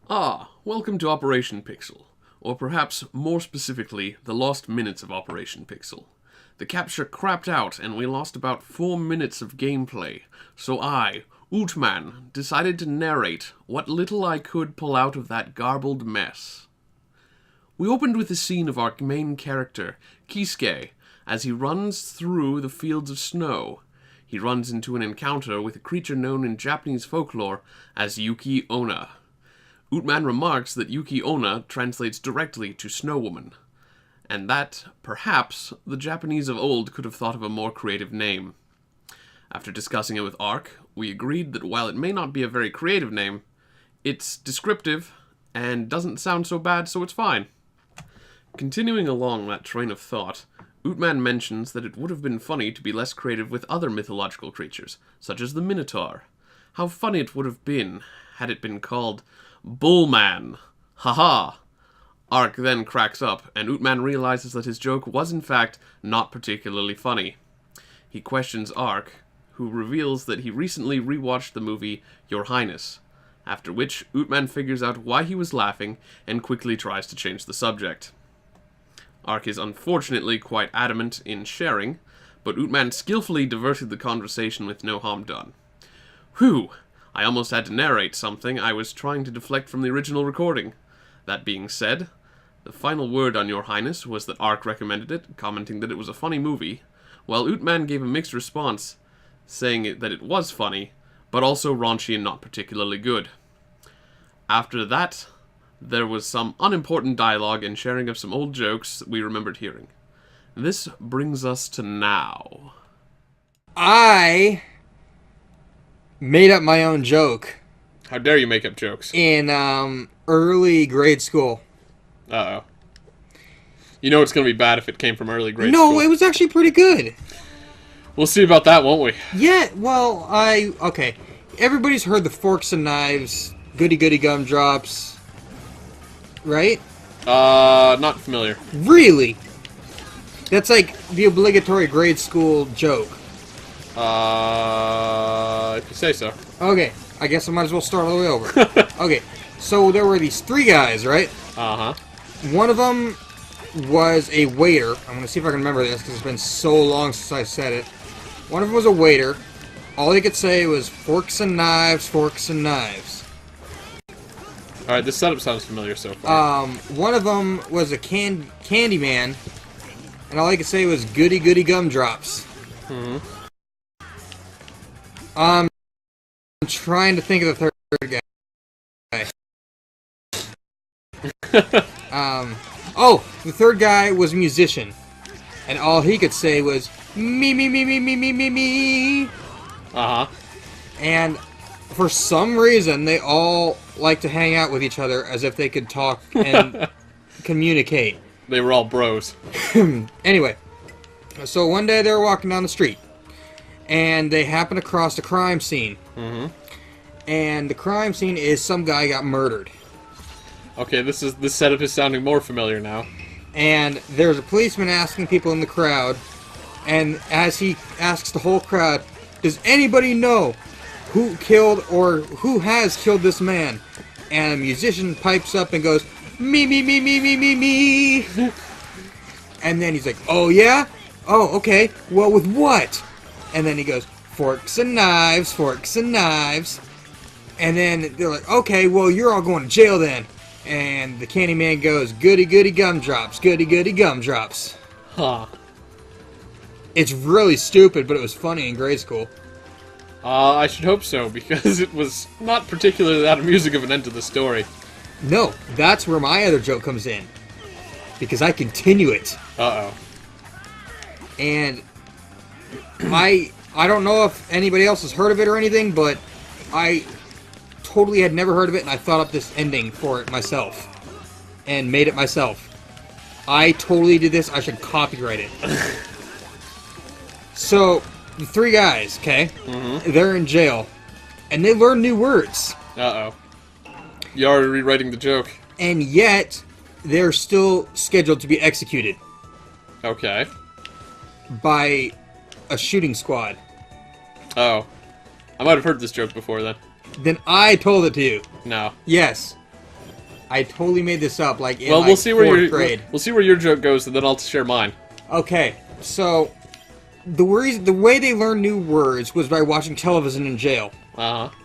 Welcome to Operation Pixel, or perhaps more specifically, the lost minutes of Operation Pixel. The capture crapped out and we lost about 4 minutes of gameplay, so I, Ootman, decided to narrate what little I could pull out of that garbled mess. We opened with the scene of our main character, Kisuke, as he runs through the fields of snow. He runs into an encounter with a creature known in Japanese folklore as Yuki Onna. Ootman remarks that Yuki Onna translates directly to Snow Woman, and that, perhaps, the Japanese of old could have thought of a more creative name. After discussing it with Ark, we agreed that while it may not be a very creative name, it's descriptive and doesn't sound so bad, so it's fine. Continuing along that train of thought, Ootman mentions that it would have been funny to be less creative with other mythological creatures, such as the Minotaur. How funny it would have been had it been called Bullman. Haha. Ark then cracks up, and Ootman realizes that his joke was in fact not particularly funny. He questions Ark, who reveals that he recently rewatched the movie Your Highness, after which Ootman figures out why he was laughing and quickly tries to change the subject. Ark is unfortunately quite adamant in sharing, but Ootman skillfully diverted the conversation with no harm done. Whew! I almost had to narrate something I was trying to deflect from the original recording. That being said, the final word on Your Highness was that Ark recommended it, commenting that it was a funny movie, while Ootman gave a mixed response, saying that it was funny, but also raunchy and not particularly good. After that, there was some unimportant dialogue and sharing of some old jokes that we remembered hearing. This brings us to now. I made up my own joke How dare you make up jokes? in early grade school. Uh-oh. You know it's going to be bad if it came from early grade No, school. it was actually pretty good. We'll see about that, won't we? Yeah, well, okay. Everybody's heard the forks and knives, goody goody gumdrops, right? Not familiar. Really? That's like the obligatory grade school joke. If you say so. Okay, I guess I might as well start all the way over. Okay, so there were these three guys, right? Uh-huh. One of them was a waiter. I'm going to see if I can remember this because it's been so long since I said it. One of them was a waiter. All he could say was forks and knives, forks and knives. Alright, this setup sounds familiar so far. One of them was a candy man, and all he could say was goody goody gumdrops. Mm-hmm. I'm trying to think of the third guy. The third guy was a musician, and all he could say was me me me me me me me me. Uh-huh. And for some reason, they all like to hang out with each other as if they could talk and communicate. They were all bros. Anyway, so one day they were walking down the street, and they happened across a crime scene. Mm-hmm. And the crime scene is some guy got murdered. Okay, this setup is sounding more familiar now. And there's a policeman asking people in the crowd, and as he asks the whole crowd, does anybody know who killed or who has killed this man? And a musician pipes up and goes, me, me, me, me, me, me, me. And then he's like, oh yeah? Oh, okay. Well, with what? And then he goes, forks and knives, forks and knives. And then they're like, okay, well, you're all going to jail then. And the candy man goes, goody goody gumdrops, goody goody gumdrops. Huh. It's really stupid, but it was funny in grade school. I should hope so, because it was not particularly that amusing of an end to the story. No, that's where my other joke comes in. Because I continue it. Uh-oh. And I don't know if anybody else has heard of it or anything, but I totally had never heard of it, and I thought up this ending for it myself. And made it myself. I totally did this. I should copyright it. So, the three guys, okay? Mm-hmm. They're in jail. And they learn new words. Uh-oh. You're already rewriting the joke. And yet, they're still scheduled to be executed. Okay. By a shooting squad. Oh. I might have heard this joke before then. Then I told it to you. No. Yes. I totally made this up, like in Well, like we'll see where fourth grade. we'll see where your joke goes, and then I'll share mine. Okay, so the way they learned new words was by watching television in jail. Uh huh.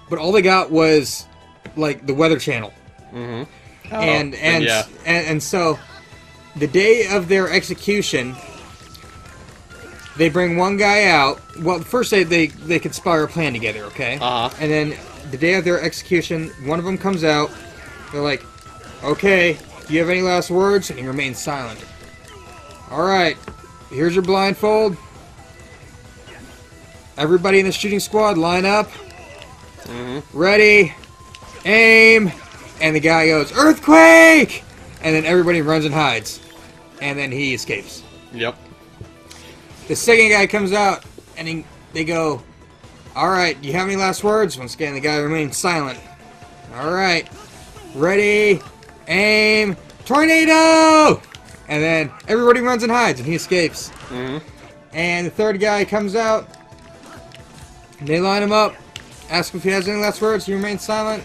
But all they got was like the Weather Channel. Mm-hmm. And so the day of their execution, they bring one guy out. Well, first they conspire a plan together, okay? Uh-huh. And then the day of their execution, one of them comes out. They're like, "Okay, do you have any last words?" And he remains silent. "All right, here's your blindfold. Everybody in the shooting squad, line up. Ready, aim." And the guy goes, "Earthquake!" And then everybody runs and hides. And then he escapes. Yep. The second guy comes out, and they go, "All right, do you have any last words?" Once again, the guy remains silent. "All right, ready, aim, tornado!" And then everybody runs and hides, and he escapes. And the third guy comes out, and they line him up, ask him if he has any last words. He remains silent.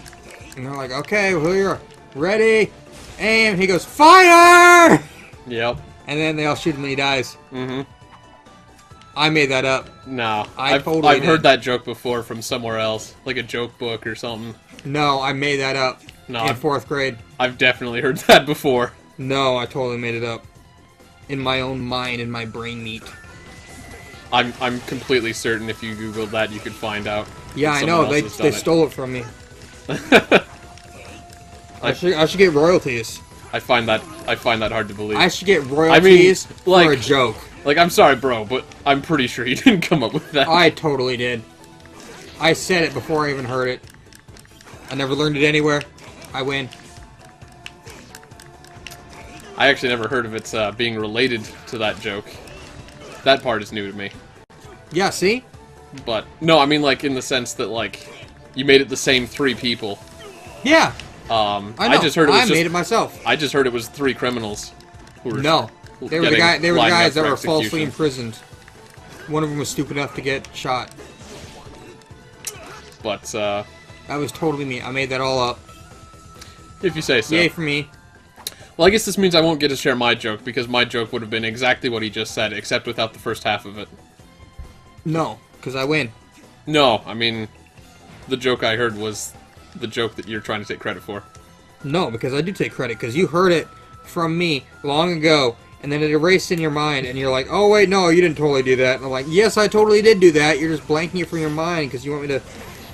And they're like, "Okay, well, here you are. Ready, aim." He goes, "Fire!" Yep. And then they all shoot him and he dies. I made that up. No, I've I've heard that joke before from somewhere else, like a joke book or something. No, I made that up in fourth grade. I've definitely heard that before. No, I totally made it up. In my own mind, in my brain meat. I'm completely certain if you Googled that, you could find out. Yeah, I know. They stole it from me. I should get royalties. I find that hard to believe. I should get royalties for a joke. Like, I'm sorry, bro, but I'm pretty sure you didn't come up with that. I totally did. I said it before I even heard it. I never learned it anywhere. I win. I actually never heard of it being related to that joke. That part is new to me. Yeah, see? But, no, I mean, like, in the sense that, like, you made it the same three people. Yeah. I know. I just heard it was made it myself. I just heard it was three criminals who were No. They were the guys that were execution. falsely imprisoned. One of them was stupid enough to get shot. But, that was totally me. I made that all up. If you say so. Yay for me. Well, I guess this means I won't get to share my joke, because my joke would have been exactly what he just said, except without the first half of it. No, because I win. No, I mean, the joke I heard was the joke that you're trying to take credit for. No, because I do take credit, because you heard it from me long ago, and then it erased in your mind, and you're like, "Oh, wait, no, you didn't totally do that." And I'm like, "Yes, I totally did do that. You're just blanking it from your mind, because you want me to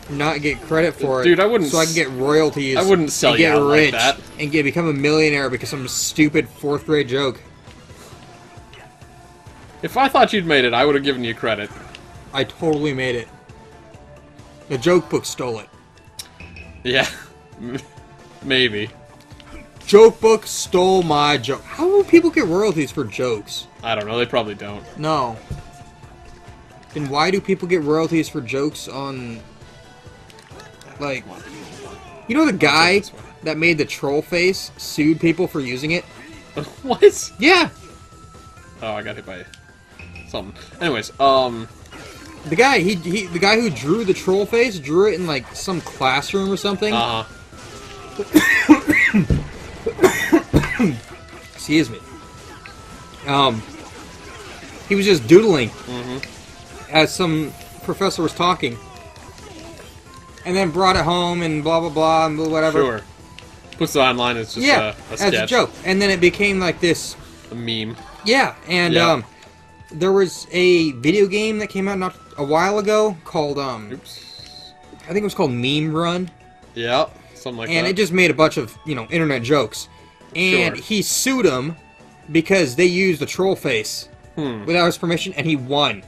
not get credit for it." Dude, I wouldn't... So I can get royalties. I wouldn't sell you out like that. And become a millionaire because some stupid fourth grade joke. If I thought you'd made it, I would have given you credit. I totally made it. The joke book stole it. Yeah. Maybe. Joke book stole my joke. How will people get royalties for jokes? I don't know, they probably don't. No. Then why do people get royalties for jokes on... Like... You know the guy that made the troll face sued people for using it? What? Yeah! Oh, I got hit by something. Anyways, The guy, the guy who drew the troll face drew it in, like, some classroom or something. Excuse me. He was just doodling as some professor was talking. And then brought it home and blah, blah, blah, and whatever. Sure. Puts it online as just a sketch. As a joke. And then it became like this... A meme. Yeah, and there was a video game that came out not a while ago called, Oops. I think it was called Meme Run. Yeah, something like that. And it just made a bunch of, internet jokes. And he sued them because they used the troll face without his permission, and he won.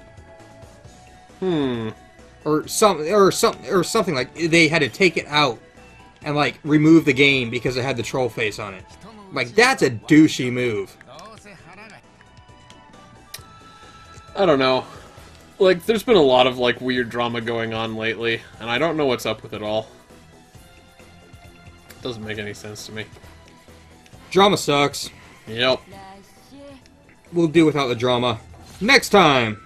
Or something like they had to take it out and like remove the game because it had the troll face on it. Like, that's a douchey move. I don't know. Like, there's been a lot of, like, weird drama going on lately, and I don't know what's up with it all. Doesn't make any sense to me. Drama sucks. Yep. We'll do without the drama. Next time!